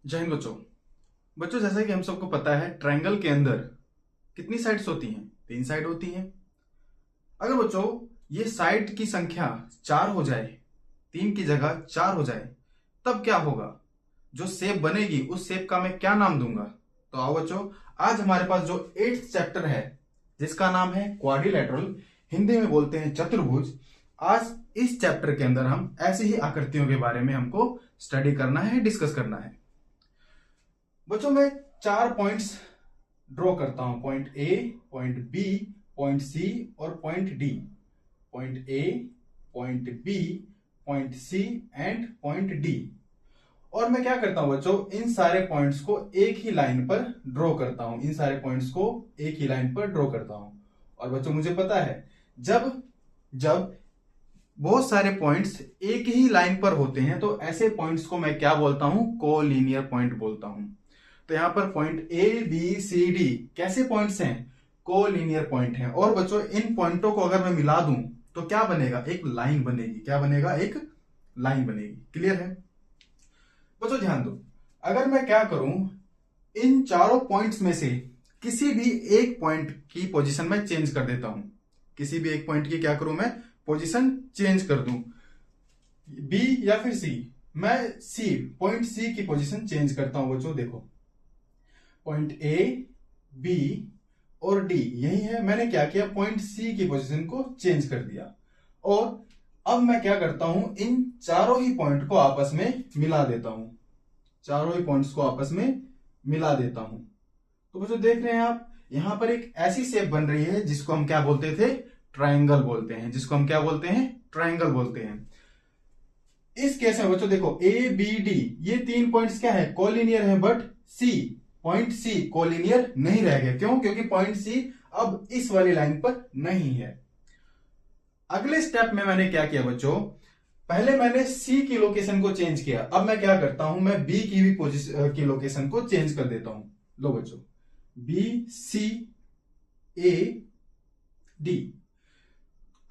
जय हिंद बच्चों। बच्चों जैसा कि हम सबको पता है ट्रायंगल के अंदर कितनी साइड्स होती हैं? 3 साइड होती हैं। अगर बच्चों ये साइड की संख्या 4 हो जाए, 3 की जगह 4 हो जाए, तब क्या होगा? जो शेप बनेगी उस शेप का मैं क्या नाम दूंगा? तो आओ बच्चों, आज हमारे पास जो 8th चैप्टर है जिसका नाम है क्वाड्रिलेटरल, हिंदी में बोलते हैं चतुर्भुज। आज इस चैप्टर के अंदर हम ऐसी ही आकृतियों के बारे में हमको स्टडी करना है, डिस्कस करना है। बच्चों मैं 4 पॉइंट्स ड्रॉ करता हूं, point A, point B, point C और point D. Point A, point B, point C and point D. और मैं क्या करता हूं बच्चों, इन सारे पॉइंट्स को एक ही लाइन पर ड्रॉ करता हूं। इन सारे पॉइंट्स को एक ही लाइन पर ड्रॉ करता हूं। और बच्चों मुझे पता है जब जब बहुत सारे पॉइंट्स एक ही लाइन पर होते हैं तो ऐसे पॉइंट्स को मैं क्या बोलता हूं? कोलिनियर पॉइंट बोलता हूं। तो यहां पर point A, B, C, D कैसे पॉइंट्स हैं? कोलिनियर पॉइंट हैं। और बच्चों इन पॉइंटों को अगर मैं मिला दूं तो क्या बनेगा? एक लाइन बनेगी। क्या बनेगा? एक लाइन बनेगी। क्लियर है बच्चों? ध्यान दो, अगर मैं क्या करूं, इन चारों पॉइंट्स में से किसी भी एक पॉइंट की पोजीशन में चेंज कर देता हूं। किसी भी एक पॉइंट की क्या करूं मैं? पोजीशन चेंज कर दूं। बी या फिर सी, मैं सी, पॉइंट सी की पोजीशन चेंज करता हूं। बच्चों देखो, पॉइंट ए, बी और डी यही है। मैंने क्या किया? पॉइंट सी की पोजीशन को चेंज कर दिया। और अब मैं क्या करता हूं, इन चारों ही पॉइंट को आपस में मिला देता हूं। चारों ही पॉइंट्स को आपस में मिला देता हूं। तो बच्चों देख रहे हैं आप, यहां पर एक ऐसी शेप बन रही है जिसको हम क्या बोलते थे? ट्रायंगल बोलते हैं। जिसको हम क्या बोलते हैं? ट्रायंगल बोलते हैं। इस केस में बच्चों देखो, ए, बी, डी ये 3 पॉइंट्स क्या है? कोलिनियर है। But C, point C collinear नहीं रह गए। क्यों? क्योंकि पॉइंट सी अब इस वाली लाइन पर नहीं है। अगले स्टेप में मैंने क्या किया बच्चों, पहले मैंने सी की लोकेशन को चेंज किया। अब मैं क्या करता हूं, मैं बी की भी पोजीशन की लोकेशन को चेंज कर देता हूं। लो बच्चों, बी, सी, ए, डी।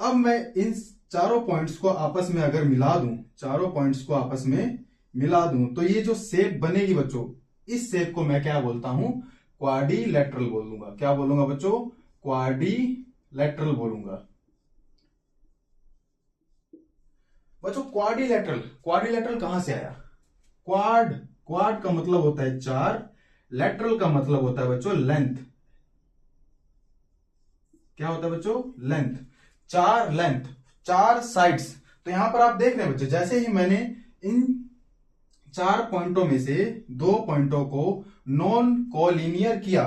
अब मैं इन चारों पॉइंट्स को आपस में अगर मिला दूं, चारों पॉइंट्स को आपस में मिला दूं तो ये जो शेप बनेगी बच्चों, इस शेप को मैं क्या बोलता हूं? क्वाड्रिलेटरल बोलूंगा। क्या बोलूंगा बच्चों? क्वाड्रिलेटरल बोलूंगा। बच्चों क्वाड्रिलेटरल, क्वाड्रिलेटरल कहां से आया? क्वाड, क्वाड का मतलब होता है 4, लेटरल का मतलब होता है बच्चों लेंथ। क्या होता है बच्चों? लेंथ। 4 length, 4 sides. तो यहां पर आप देख रहे हैं बच्चों, जैसे ही मैंने इन 4 पॉइंटों में से 2 पॉइंटों को नॉन कोलिनियर किया,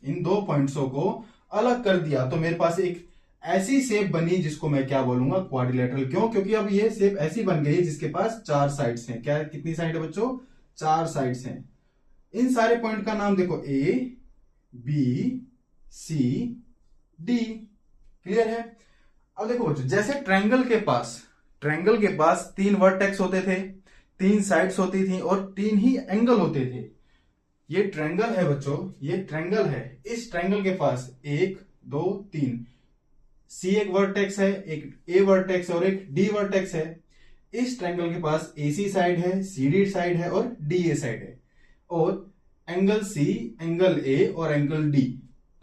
इन 2 पॉइंट्सों को अलग कर दिया, तो मेरे पास एक ऐसी शेप बनी जिसको मैं क्या बोलूंगा? क्वाड्रिलेटरल। क्यों? क्योंकि अब ये शेप ऐसी बन गई जिसके पास 4 साइड्स हैं। क्या, कितनी साइड है बच्चों? 4 साइड्स हैं। इन सारे पॉइंट का नाम देखो, ए, बी, सी, डी। क्लियर है? अब देखो बच्चों, जैसे ट्रायंगल के पास 3 वर्टेक्स होते थे, 3 साइड्स होती थी और 3 ही एंगल होते थे। ये ट्रायंगल है बच्चों, ये ट्रायंगल है। इस ट्रायंगल के पास 1, 2, 3 सी एक वर्टेक्स है, एक ए वर्टेक्स और एक डी वर्टेक्स है। इस ट्रायंगल के पास एसी साइड है, सीडी साइड है और डीए साइड है। और एंगल सी, एंगल ए और एंगल डी।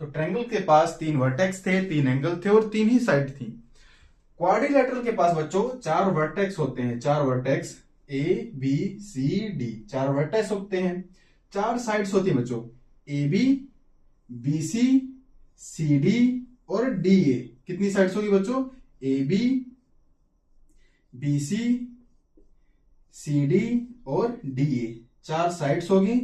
तो ट्रायंगल के पास 3 वर्टेक्स थे, 3 एंगल थे और 3 ही साइड थी। क्वाड्रिलेटरल के पास बच्चों 4 वर्टेक्स होते हैं। 4 vertex, A, B, C, D, 4 vertex होते हैं। 4 साइड्स होती है बच्चों, A B, B C, C D और डी ए। कितनी साइड्स होगी बच्चों? A B, B C, C D और डी ए। 4 साइड्स होगी।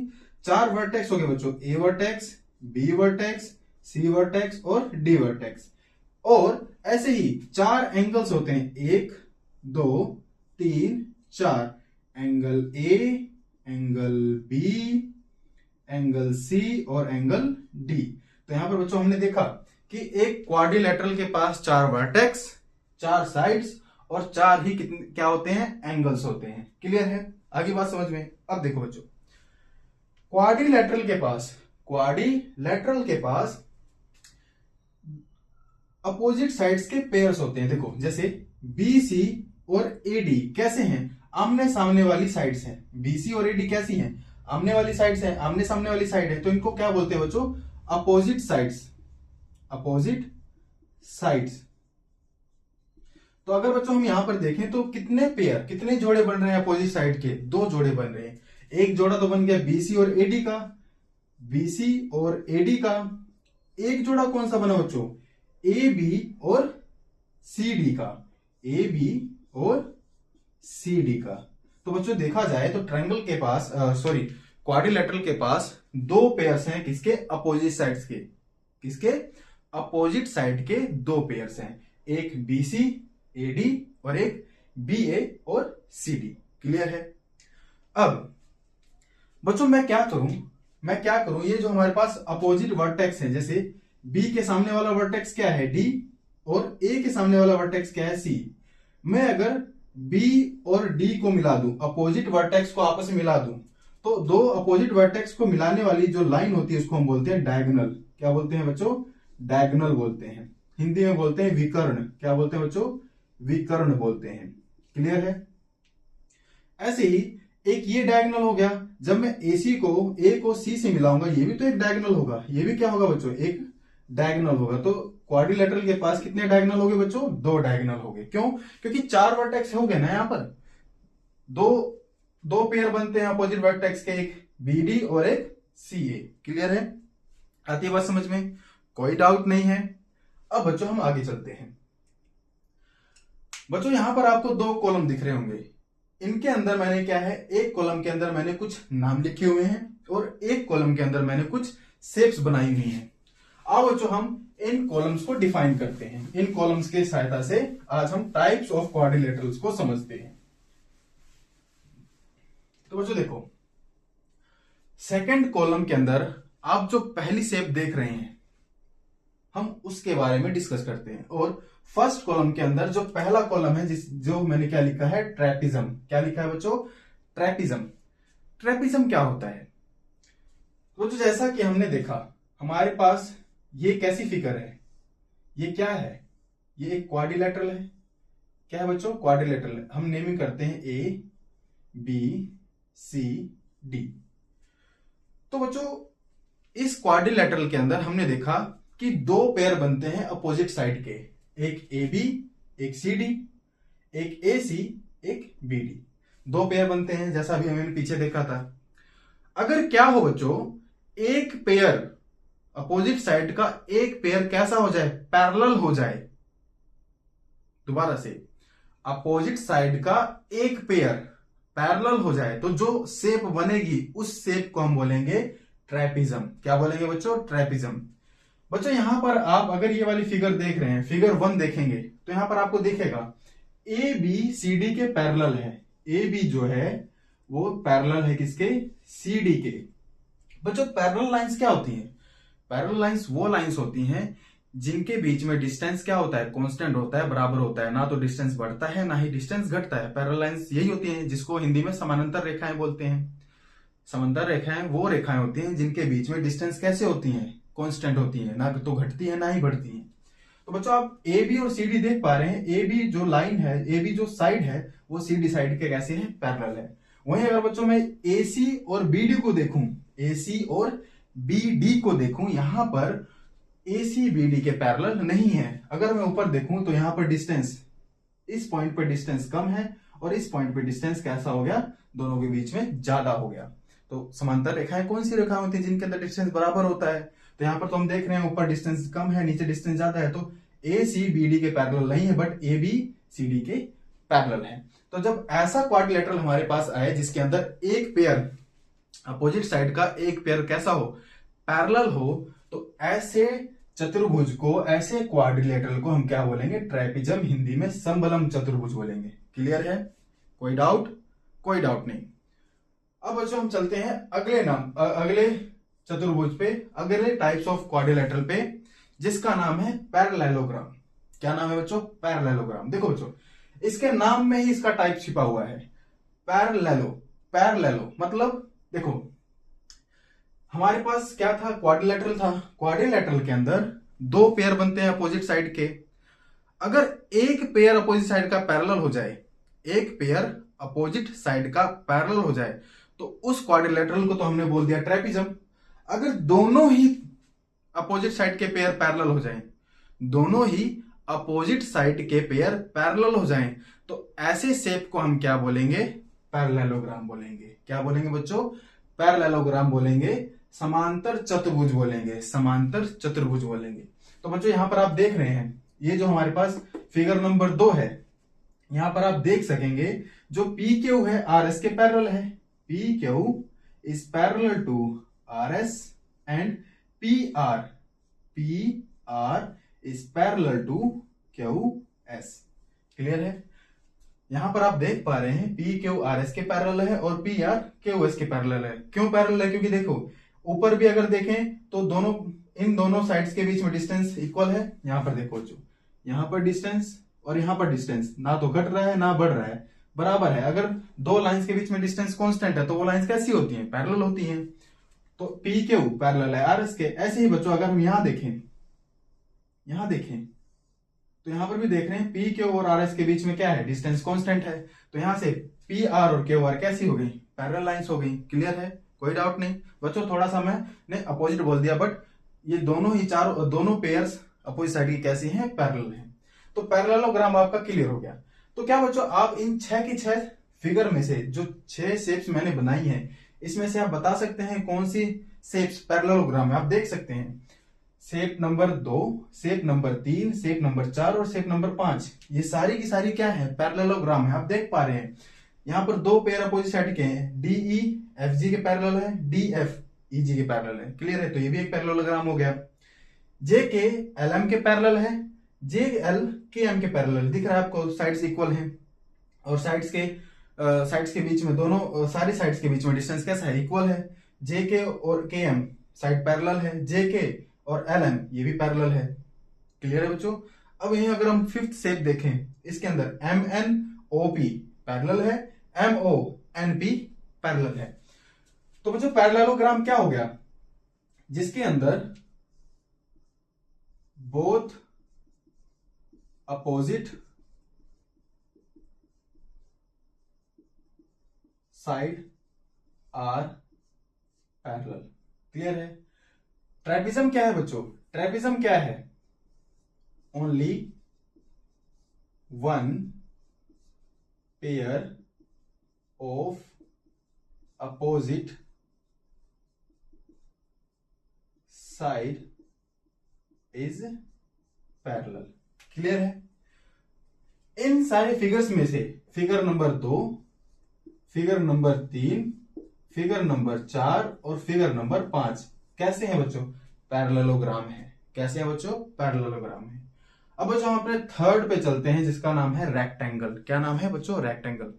4 वर्टेक्स हो गए बच्चों, A vertex, B vertex, C vertex और डी वर्टेक्स। और ऐसे ही 4 एंगल्स होते हैं, 1, 2, 3, 4। Angle A, angle B, angle C और एंगल डी। तो यहां पर बच्चों हमने देखा कि एक क्वाड्रिलेटरल के पास 4 वर्टेक्स, 4 साइड्स और 4 ही कितने क्या होते हैं? एंगल्स होते हैं। क्लियर है? आगे बात समझ में? अब देखो बच्चों, क्वाड्रिलेटरल के पास अपोजिट साइड्स के पेयर्स होते हैं। देखो जैसे बी सी और ए डी कैसे हैं? आमने सामने वाली साइड्स हैं। बी सी और ए डी कैसी हैं? आमने वाली साइड्स है, आमने सामने वाली साइड है, तो इनको क्या बोलते हैं बच्चों? Opposite sides. Opposite sides. तो अगर बच्चों हम यहां पर देखें तो कितने पेयर, कितने जोड़े बन रहे हैं अपोजिट साइड के? 2 जोड़े बन रहे हैं। एक जोड़ा तो बन गया बीसी और एडी का, बीसी और एडी का। एक जोड़ा कौन सा बना बच्चों? ए बी और सी डी का, ए बी और सी डी का। तो बच्चों देखा जाए तो ट्रायंगल के पास क्वाड्रिलेटरल के पास 2 पेयर्स हैं, किसके? अपोजिट साइड्स के। किसके? अपोजिट साइड के 2 पेयर्स हैं, एक बीसी एडी और एक बी ए और सी डी। क्लियर है? अब बच्चों मैं क्या करूं, ये जो हमारे पास अपोजिट वर्टेक्स है, जैसे बी के सामने वाला वर्टेक्स क्या है? डी, और ए के सामने वाला वर्टेक्स क्या है? सी। मैं अगर बी और डी को मिला दूं, अपोजिट वर्टेक्स को आपस में मिला दूं, तो 2 अपोजिट वर्टेक्स को मिलाने वाली जो लाइन होती है उसको हम बोलते हैं डायगोनल। क्या बोलते हैं बच्चों? डायगोनल बोलते हैं। हिंदी में बोलते हैं विकर्ण। क्या बोलते हैं बच्चों? विकर्ण बोलते हैं। क्लियर है? ऐसे ही एक ये डायगोनल हो गया, जब मैं ए को सी से मिलाऊंगा, ये भी तो एक डायगोनल होगा। ये भी क्या होगा बच्चों? एक डायगोनल होगा। तो क्वाड्रिलेटरल के पास कितने डायगोनल हो गए बच्चों? 2 डायगोनल हो गए। क्यों? क्योंकि 4 वर्टेक्स हो गए ना यहां पर। दो पेयर बनते हैं अपोजिट वर्टेक्स के, एक बीडी और एक सी ए। क्लियर है? आती है बात समझ में? कोई डाउट नहीं है। अब बच्चों हम आगे चलते हैं। बच्चों यहां पर आपको 2 कॉलम दिख रहे होंगे। इनके अंदर मैंने क्या है, एक कॉलम के अंदर मैंने कुछ नाम लिखे हुए हैं और एक कॉलम के अंदर मैंने कुछ शेप्स बनाई हुई हैं। अब बच्चों हम इन कॉलम्स को डिफाइन करते हैं। इन कॉलम्स के सहायता से आज हम टाइप्स ऑफ क्वाड्रिलेटरल्स को समझते हैं। तो बच्चों देखो, सेकंड कॉलम के अंदर आप जो पहली शेप देख रहे हैं, हम उसके बारे में डिस्कस करते हैं। और फर्स्ट कॉलम के अंदर जो पहला कॉलम है, जो मैंने क्या लिखा है? ट्रेपिज्म। क्या लिखा है बच्चों? ट्रेपिज्म। ट्रेपिज्म क्या होता है? तो जैसा कि हमने देखा, हमारे पास ये कैसी फिगर है? ये क्या है? ये एक क्वाड्रिलेटरल है। क्या है बच्चों? क्वाड्रिलेटरल है। हम नेमिंग करते हैं ए बी सी डी। तो बच्चों इस क्वाड्रिलेटरल के अंदर हमने देखा कि 2 पेयर बनते हैं अपोजिट साइड के, एक ए बी, एक सी डी, एक ए सी, एक बी डी। 2 पेयर बनते हैं, जैसा अभी हमने पीछे देखा था। अगर क्या हो बच्चों, एक पेयर अपोजिट साइड का एक पेयर कैसा हो जाए? पैरेलल हो जाए। दोबारा से, अपोजिट साइड का एक पेयर पैरेलल हो जाए तो जो शेप बनेगी उस शेप को हम बोलेंगे ट्रेपिज्म। क्या बोलेंगे बच्चों? ट्रेपिज्म। बच्चों यहां पर आप अगर ये वाली फिगर देख रहे हैं, फिगर 1 देखेंगे, तो यहां पर आपको दिखेगा ए बी सी डी के पैरेलल है। ए बी जो है वो पैरेलल है किसके? सी डी के। बच्चों पैरेलल लाइंस क्या होती हैं? पैरेलल लाइंस वो लाइंस होती हैं जिनके बीच में डिस्टेंस क्या होता है? कांस्टेंट होता है, बराबर होता है। ना तो डिस्टेंस बढ़ता है ना ही डिस्टेंस घटता है। पैरेलल लाइंस यही होती हैं, जिसको हिंदी में समानांतर रेखाएं बोलते हैं। समांतर रेखाएं वो रेखाएं होती हैं जिनके बीच में डिस्टेंस कैसे होती हैं? कांस्टेंट होती है, ना तो घटती है ना ही बढ़ती है। तो बच्चों आप ए बी और सी डी देख पा रहे हैं। ए बी जो लाइन है, ए बी जो साइड है, वो सी डी साइड के कैसे है? पैरेलल है। वहीं अगर बच्चों मैं ए सी और बी डी को देखूं, ए सी और बी डी को देखूं, यहां पर ए सी बी डी के पैरेलल नहीं है। अगर मैं ऊपर देखूं तो यहां पर डिस्टेंस, इस पॉइंट पर डिस्टेंस कम है और इस पॉइंट पर डिस्टेंस कैसा हो गया? दोनों के बीच में ज्यादा हो गया। तो समांतर रेखाएं कौन सी रेखाएं होती है जिनके अंदर डिस्टेंस बराबर होता है? तो यहां पर तो हम देख रहे हैं ऊपर डिस्टेंस कम है, नीचे डिस्टेंस ज्यादा है। तो ए सी बी डी के पैरेलल नहीं है, but A B C D के पैरेलल है। तो जब ऐसा क्वाड्रिलेटरल हमारे पास आए जिसके अंदर एक पेयर अपोजिट साइड का एक पेयर कैसा हो? पैरेलल हो, तो ऐसे चतुर्भुज को, ऐसे क्वाड्रिलेटरल को हम क्या बोलेंगे? ट्रेपिज्म। हिंदी में समबलम चतुर्भुज बोलेंगे। क्लियर है? कोई डाउट? कोई डाउट नहीं। अब बच्चों हम चलते हैं अगले चतुर्भुज पे, अगले टाइप्स ऑफ क्वाड्रिलेटरल पे, जिसका नाम है पैरेललोग्राम। क्या नाम है बच्चों? पैरेललोग्राम। देखो बच्चों, इसके नाम में ही इसका टाइप छिपा हुआ है। पैरेललो मतलब देखो, हमारे पास क्या था? क्वाड्रिलेटरल था। क्वाड्रिलेटरल के अंदर 2 पेयर बनते हैं अपोजिट साइड के। अगर एक पेयर अपोजिट साइड का पैरेलल हो जाए, एक पेयर अपोजिट साइड का पैरेलल हो जाए, तो उस क्वाड्रिलेटरल को तो हमने बोल दिया ट्रेपिज्म। अगर दोनों ही अपोजिट साइड के पेयर पैरेलल हो जाएं, दोनों ही अपोजिट साइड के पेयर पैरेलल हो जाएं, तो ऐसे शेप को हम क्या बोलेंगे? पैरेललोग्राम बोलेंगे। क्या बोलेंगे बच्चों? पैरेललोग्राम बोलेंगे, समांतर चतुर्भुज बोलेंगे, समांतर चतुर्भुज बोलेंगे। तो बच्चों यहां पर आप देख रहे हैं, ये जो हमारे पास फिगर नंबर 2 है, यहां पर आप देख सकेंगे जो पी क्यू है आर एस के पैरेलल है। P Q is parallel to R S and P R is parallel to Q S. Clear है? यहां पर आप देख पा रहे हैं पी क्यू आर एस के पैरेलल है और पी आर क्यू एस के पैरेलल है। क्यों पैरेलल है? क्योंकि देखो ऊपर भी अगर देखें तो इन दोनों साइड्स के बीच में डिस्टेंस इक्वल है। यहां पर देखो जो यहां पर डिस्टेंस और यहां पर डिस्टेंस ना तो घट रहा है ना बढ़ रहा है, बराबर है। अगर दो लाइंस के बीच में डिस्टेंस कांस्टेंट है तो वो लाइंस कैसी होती हैं? पैरेलल होती हैं। तो पी क्यू पैरेलल है आर एस के। ऐसे ही बच्चों अगर हम यहां देखें तो यहां पर भी देख रहे हैं पी क्यू और आर एस के बीच में क्या है? डिस्टेंस कांस्टेंट है। तो यहां से पी आर और क्यू आर कैसी हो गई? पैरेलल लाइंस हो गई। क्लियर है? कोई डाउट नहीं बच्चों। थोड़ा सा मैंने अपोजिट बोल दिया, बट ये दोनों पेयर्स अपोजिट साइड की कैसी हैं? पैरेलल हैं। तो पैरेललोग्राम आपका क्लियर हो गया। तो क्या बच्चों आप इन 6 की 6 फिगर में से जो 6 शेप्स मैंने बनाई हैं, इसमें से आप बता सकते हैं कौन सी शेप्स पैरेललोग्राम है? आप देख सकते हैं shape number 2, shape number 3, shape number 4 और शेप नंबर 5, ये सारी की सारी क्या है? पैरेललोग्राम है। आप देख पा रहे हैं यहां पर दो पेयर अपोजिट साइड के हैं, डी ई एफ जी के पैरेलल है, डी एफ ई जी के पैरेलल है। क्लियर है? तो ये भी एक पैरेललोग्राम हो गया। जे के एल एम के पैरेलल है, जे एल के एम के पैरेलल। दिख रहा है आपको? साइड्स इक्वल हैं और साइड्स के बीच में दोनों सारी साइड्स के बीच में डिस्टेंस कैसा है? इक्वल है। जे के और के एम साइड पैरेलल है, जे के और एल एम ये भी पैरेलल है। क्लियर है बच्चों? अब यहीं अगर हम 5th शेप देखें, इसके अंदर M N O P parallel है, M O N P parallel है। तो बच्चों पैरेललोग्राम क्या हो गया? जिसके अंदर both opposite side are parallel. Clear है? ट्रेपिज्म क्या है बच्चों? ट्रेपिज्म क्या है? Only one pair of opposite side is parallel. Clear है? इन सारे फिगर्स में से figure number 2, figure number 3, figure number 4 और फिगर नंबर 5 कैसे हैं बच्चों? पैरेललोग्राम है। कैसे हैं बच्चों? पैरेललोग्राम है। अब बच्चों हम अपने थर्ड पे चलते हैं जिसका नाम है रेक्टेंगल। क्या नाम है बच्चों? रेक्टेंगल।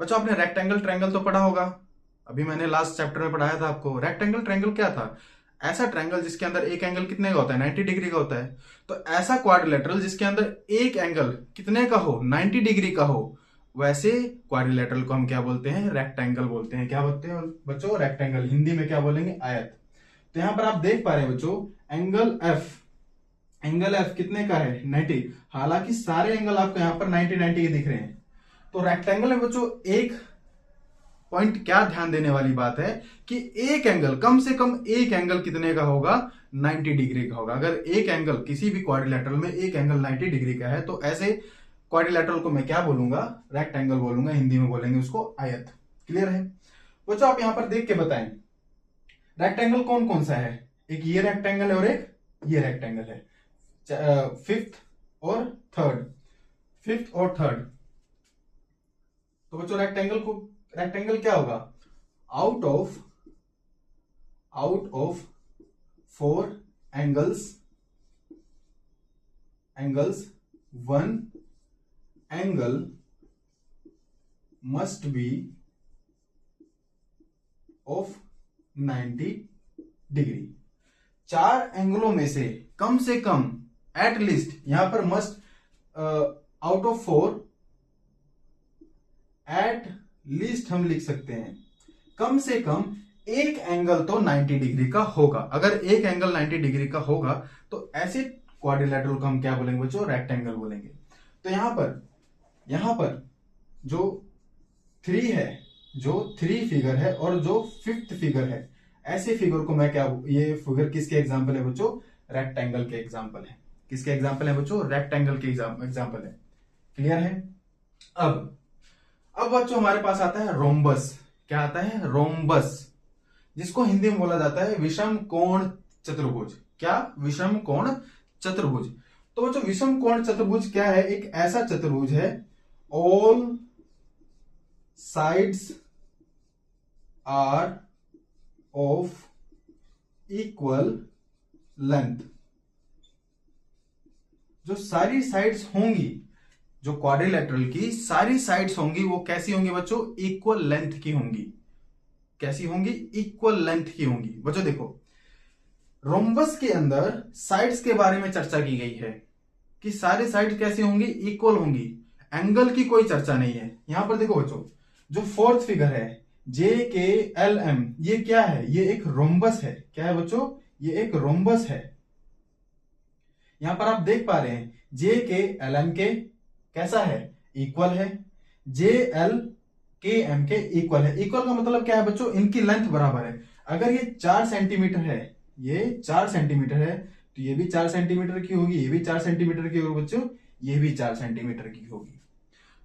बच्चों आपने रेक्टेंगल ट्रायंगल तो पढ़ा होगा, अभी मैंने लास्ट चैप्टर में पढ़ाया था आपको। रेक्टेंगल ट्रायंगल क्या था? ऐसा ट्रायंगल जिसके अंदर एक एंगल कितने का होता है? 90 डिग्री का होता है। तो ऐसा क्वाड्रिलेटरल जिसके अंदर एक एंगल कितने का हो? 90 डिग्री का हो, वैसे क्वाड्रिलेटरल को हम क्या बोलते हैं? रेक्टेंगल बोलते हैं। क्या बोलते हैं बच्चों? रेक्टेंगल। हिंदी में क्या बोलेंगे? आयत। तो यहां पर आप देख पा रहे हैं बच्चों एंगल एफ कितने का है? 90। हालांकि सारे एंगल आपको यहां पर 90 के दिख रहे हैं। तो रेक्टेंगल में बच्चों एक पॉइंट क्या ध्यान देने वाली बात है कि एक एंगल, कम से कम एक एंगल कितने का होगा? 90 डिग्री का होगा। अगर एक एंगल किसी भी क्वाड्रिलेटरल में एक एंगल 90 डिग्री का है तो ऐसे क्वाड्रिलेटरल को मैं क्या बोलूंगा? रेक्टेंगल बोलूंगा। हिंदी में बोलेंगे उसको आयत। क्लियर है बच्चों? आप यहां पर देख के बताएं रेक्टेंगल कौन कौन सा है? एक ये रेक्टेंगल है और एक ये रेक्टेंगल है। 5th और 3rd। तो बच्चों रेक्टेंगल क्या होगा? Out of 4 angles 1 angle must be of 90 degree. 4 एंगलों में से कम एट लीस्ट, यहां पर must out of 4 at least हम लिख सकते हैं, कम से कम एक एंगल तो 90 डिग्री का होगा। अगर एक एंगल 90 डिग्री का होगा तो ऐसे क्वाड्रिलेटरल को हम क्या बोलेंगे बच्चों? रेक्टेंगल बोलेंगे। तो यहां पर जो 3 है जो 3 फिगर है और जो 5th फिगर है, ऐसे फिगर को मैं क्या, ये फिगर किसके एग्जाम्पल है बच्चों? रेक्टेंगल के एग्जाम्पल है। किसके एग्जाम्पल है बच्चों? रेक्टेंगल के एग्जाम्पल है। क्लियर है? अब बच्चों हमारे पास आता है रोम्बस। क्या आता है? रोम्बस, जिसको हिंदी में बोला जाता है विषम कोण चतुर्भुज। क्या? विषम कोण चतुर्भुज। तो बच्चों विषम कोण चतुर्भुज क्या है? एक ऐसा चतुर्भुज है all sides are of equal length. जो सारी साइड्स होंगी, जो क्वाड्रिलेटरल की सारी साइड्स होंगी, वो कैसी होंगी बच्चों? इक्वल लेंथ की होंगी। कैसी होंगी? इक्वल लेंथ की होंगी। बच्चों देखो, रोम्बस के अंदर साइड्स के बारे में चर्चा की गई है कि सारे साइड कैसी होंगी? इक्वल होंगी। एंगल की कोई चर्चा नहीं है। यहां पर देखो बच्चों, जो 4th फिगर है JKLM, ये क्या है? ये एक रोम्बस है। क्या है बच्चों? ये एक रोम्बस है। यहां पर आप देख पा रहे हैं JKLM के कैसा है? इक्वल है। JLKM के इक्वल है। इक्वल का मतलब क्या है बच्चों? इनकी लेंथ बराबर है। अगर ये 4 सेंटीमीटर है, ये 4 सेंटीमीटर है, तो ये भी 4 सेंटीमीटर की होगी, ये भी 4 सेंटीमीटर की होगी बच्चों, ये भी 4 सेंटीमीटर की होगी।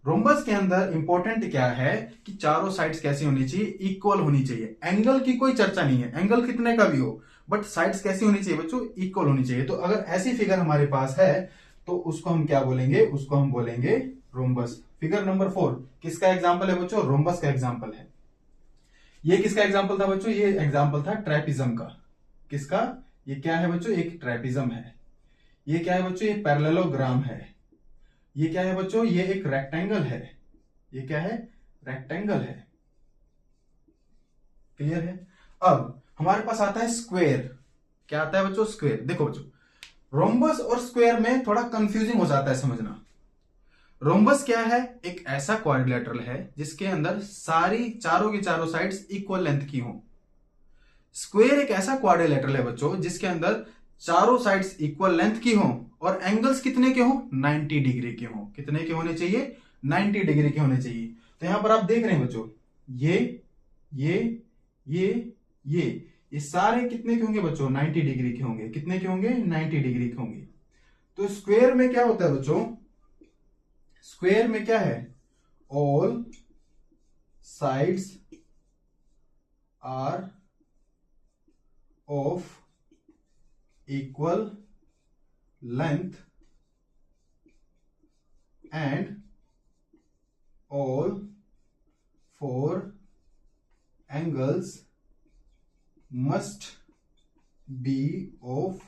रोम्बस के अंदर इंपॉर्टेंट क्या है कि चारों साइड्स कैसी होनी चाहिए? इक्वल होनी चाहिए। एंगल की कोई चर्चा नहीं है, एंगल कितने का भी हो, बट साइड्स कैसी होनी चाहिए बच्चों? इक्वल होनी चाहिए। तो अगर ऐसी फिगर हमारे पास है तो उसको हम क्या बोलेंगे? उसको हम बोलेंगे रोम्बस। फिगर नंबर 4 किसका एग्जाम्पल है बच्चों? रोम्बस का एग्जाम्पल है। ये किसका एग्जाम्पल था बच्चों? ये एग्जाम्पल था ट्रेपिज्म का। किसका? ये क्या है बच्चों? एक ट्रेपिज्म है। ये क्या है बच्चों? ये पैरेललोग्राम है। ये क्या है बच्चों? ये एक रेक्टेंगल है। ये क्या है? रेक्टेंगल है। क्लियर है? अब हमारे पास आता है स्क्वायर। क्या आता है बच्चों? स्क्वायर। देखो बच्चों, रोम्बस और स्क्वायर में थोड़ा कंफ्यूजिंग हो जाता है समझना। रोम्बस क्या है? एक ऐसा क्वाड्रिलेटरल है जिसके अंदर सारी चारों की चारों साइड्स इक्वल लेंथ की हो। स्क्वायर एक ऐसा क्वाड्रिलेटरल है बच्चों जिसके अंदर चारों साइड्स इक्वल लेंथ की हो और एंगल्स कितने के हो? 90 डिग्री के हो। कितने के होने चाहिए? 90 डिग्री के होने चाहिए। तो यहां पर आप देख रहे हैं बच्चों, ये ये सारे कितने के होंगे बच्चों? 90 डिग्री के होंगे। कितने के होंगे? 90 डिग्री के होंगे। तो स्क्वायर में क्या होता है बच्चों? स्क्वायर में क्या है? All sides are of equal length and all 4 angles must be of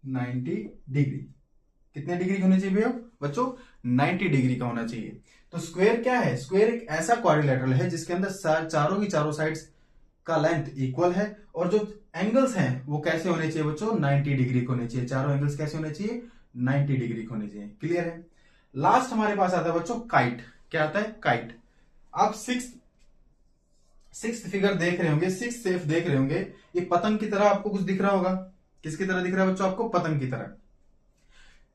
90 degree. कितने डिग्री होने चाहिए भैया बच्चों? 90 डिग्री का होना चाहिए। तो स्क्वायर क्या है? स्क्वायर एक ऐसा क्वाड्रिलेटरल है जिसके अंदर चारों की चारों साइड्स का लेंथ इक्वल है और जो एंगल्स हैं वो कैसे होने चाहिए बच्चों? 90 डिग्री के होने चाहिए। चारों एंगल्स कैसे होने चाहिए? 90 डिग्री के होने चाहिए। क्लियर है? लास्ट हमारे पास आता है बच्चों काइट। क्या आता है? काइट। आप सिक्स्थ फिगर देख रहे होंगे, 6th शेप देख रहे होंगे। ये पतंग की तरह आपको कुछ दिख रहा होगा। किसकी तरह दिख रहा है बच्चों आपको? पतंग की तरह।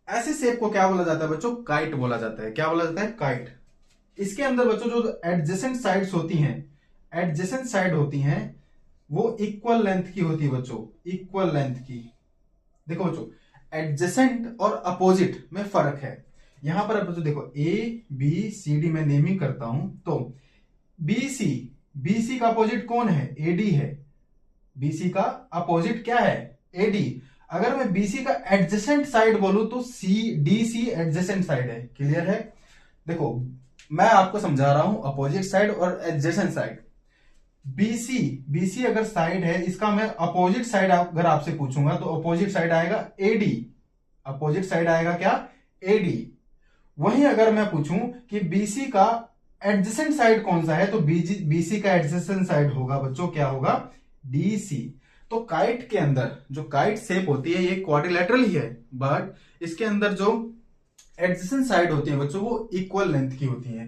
ऐसे शेप को क्या बोला जाता है बच्चों? काइट बोला जाता है। क्या बोला जाता है? काइट। इसके अंदर बच्चों जो एडजेसेंट साइड्स होती हैं, एडजेसेंट साइड होती हैं, वो इक्वल लेंथ की होती है बच्चों। इक्वल लेंथ की। देखो बच्चों, एडजेसेंट और अपोजिट में फर्क है। यहां पर बच्चों देखो, ABCD में नेमिंग करता हूं तो BC का अपोजिट कौन है? AD है। BC का अपोजिट क्या है? AD। अगर मैं BC का एडजेसेंट साइड बोलूं तो DC एडजेसेंट साइड है। क्लियर है? देखो मैं आपको समझा रहा हूं अपोजिट साइड और एडजेसेंट साइड। BC अगर साइड है, इसका मैं अपोजिट साइड अगर आपसे पूछूंगा तो अपोजिट साइड आएगा AD। अपोजिट साइड आएगा क्या? AD। वहीं अगर मैं पूछूं कि BC का एडजेसेंट साइड कौन सा है तो BC का एडजेसेंट साइड होगा बच्चों, क्या होगा? DC। तो काइट के अंदर जो काइट शेप होती है ये क्वाड्रिलेटरल ही है, बट इसके अंदर जो एडजेसेंट साइड होती है बच्चों वो इक्वल लेंथ की होती है।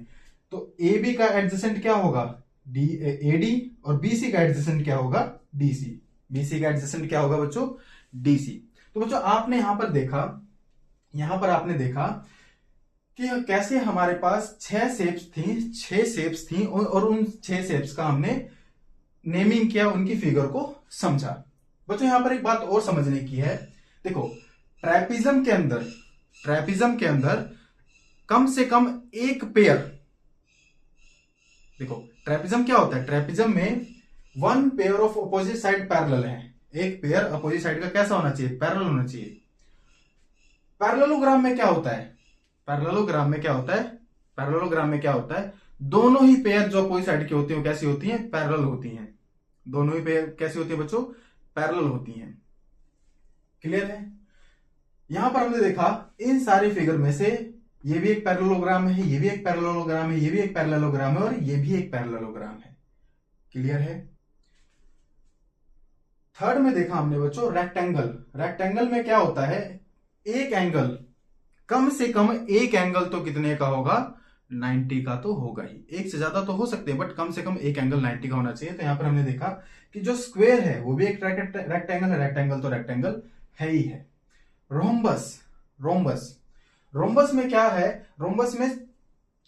तो AB का एडजेसेंट क्या होगा? AD। और BC का एडजेसेंट क्या होगा? DC। BC का एडजेसेंट क्या होगा बच्चों? DC। तो बच्चों आपने यहां पर आपने देखा कि कैसे हमारे पास 6 शेप्स थी और उन 6 शेप्स का हमने नेमिंग किया, उनकी फिगर को समझा। बच्चों यहां पर एक बात और समझने की है। देखो ट्रेपिज्म के अंदर कम से कम एक पेयर, देखो ट्रेपिज्म क्या होता है, ट्रेपिज्म में 1 pair of opposite side parallel है। एक पेयर अपोजिट साइड का कैसा होना चाहिए, पैरेलल होना चाहिए। पैरेललोग्राम में क्या होता है, पैरेललोग्राम में क्या होता है, दोनों ही पेयर जो अपोजिट साइड की होती है वो कैसी होती हैं, पैरेलल होती हैं। दोनों ही पेयर कैसी होती है बच्चों, पैरेलल होती हैं। क्लियर है। यहां पर हमने देखा इन सारी फिगर में से ये भी एक पैरेललोग्राम है, ये भी एक पैरेललोग्राम है, ये भी एक पैरेललोग्राम है और ये भी एक पैरेललोग्राम है। क्लियर है। थर्ड में देखा हमने बच्चों रेक्टेंगल में क्या होता है, एक एंगल, कम से कम एक एंगल तो कितने का होगा, 90 का तो होगा ही। एक से ज्यादा तो हो सकते हैं बट कम से कम एक एंगल 90 का होना चाहिए। तो यहां पर हमने देखा कि जो स्क्वायर है वो भी एक रेक्टेंगल है, रेक्टेंगल तो रेक्टेंगल है ही है। रोम्बस में क्या है, रोम्बस में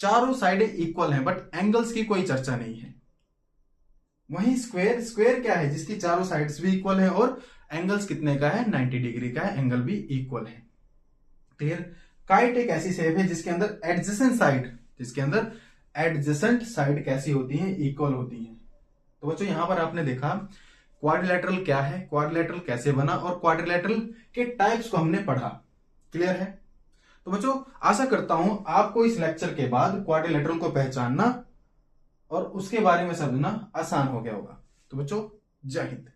चारों साइडें इक्वल हैं बट एंगल्स की कोई चर्चा नहीं है। वहीं स्क्वायर क्या है, जिसकी चारों साइड्स भी इक्वल है और एंगल्स कितने का है, 90 डिग्री का है, एंगल भी इक्वल है। क्लियर। काइट एक ऐसी शेप है जिसके अंदर एडजेसेंट साइड कैसी होती है, इक्वल होती है। तो बच्चों यहां पर आपने देखा क्वाड्रिलेटरल क्या है, क्वाड्रिलेटरल कैसे बना और क्वाड्रिलेटरल के टाइप्स को हमने पढ़ा। क्लियर है। तो बच्चों आशा करता हूं आपको इस लेक्चर के बाद क्वाड्रिलेटरल को पहचानना और उसके बारे में समझना आसान हो गया होगा। तो बच्चों जय हिंद।